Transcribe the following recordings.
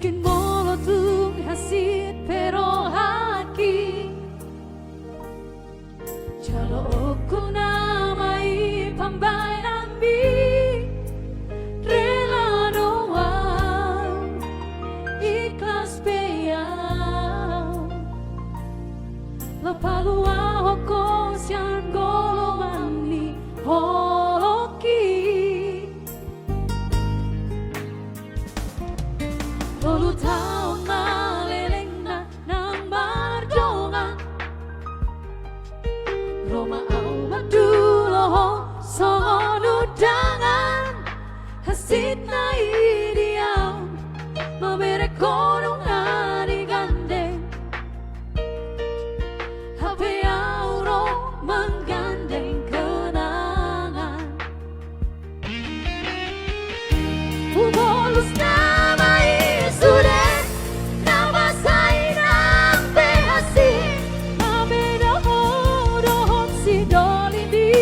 mungkin molotung hasit pero haki jalo oku namai pambay nambi rela doang ikhlas peyau lapalua hoko sian golongan ni holoki tolu taon maleleng na nang bardongan Roma au maduloho songo dangan hasit na idiau mabere konong ari gandeng hape auro menggandeng kenangan ubolus namai sudah nama sainang behasi mabeda hodohon si dolindi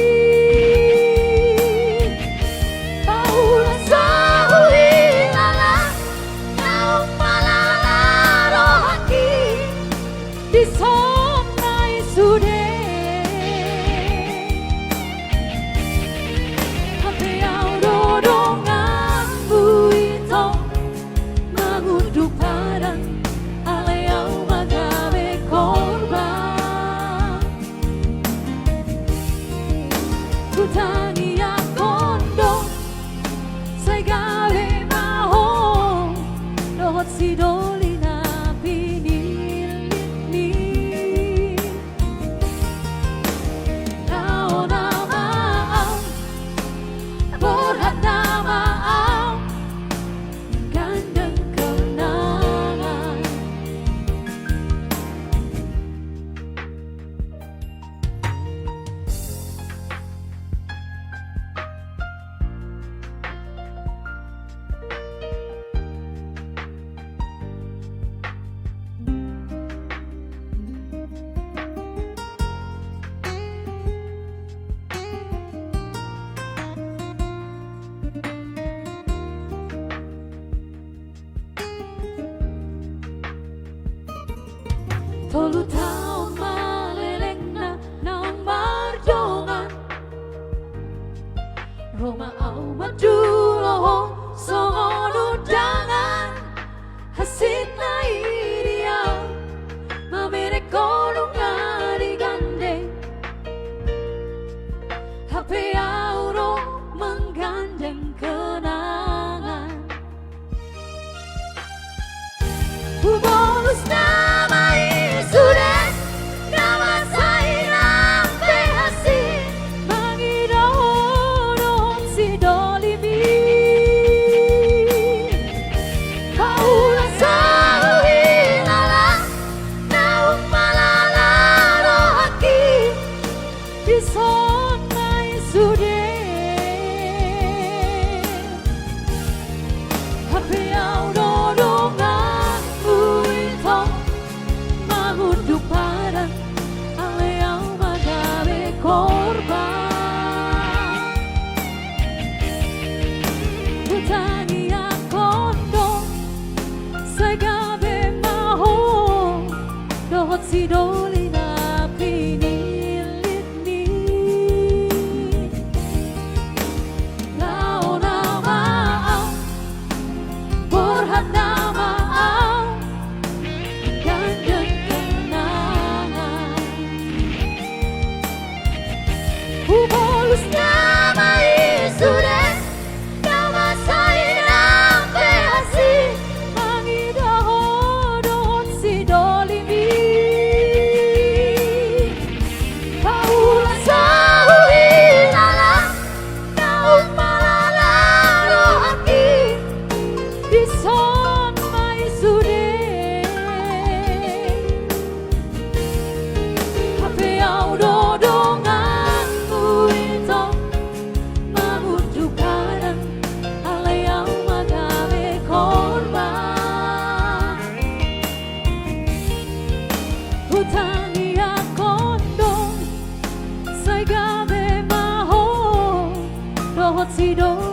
paula sahui lala naung malala rohaki di sonai sudah hape audodongan buito menguduk padang aleau magabe korban Tutania kondo segale maho dohot si dolina pinilini naona maau borhat nama au gandeng kenangan tolu taon maleleng na nang bardongan Roma au maduloho songo dangan hasit na idiau mamere konong ari gandeng hape auro menggandeng kenangan ubolus namai sudah nama sainang behasi mangidohon si dolimi paula sahui lala naung malala rohaki di sonai sudah hape audodongan buito menguduk padang aleau magabe korban Tutania kondo segabe maho dohot si dolina pinilini laona maau borhat nama au gandeng kenangan ubolus namai sudah nama sainang behasi mangidohon si dolimi paula sahui lala naung malala rohaki di sonai sudah hape audodongan buito menguduk padang aleau magabe korban Tutania kondo segabe maho dohot si dolina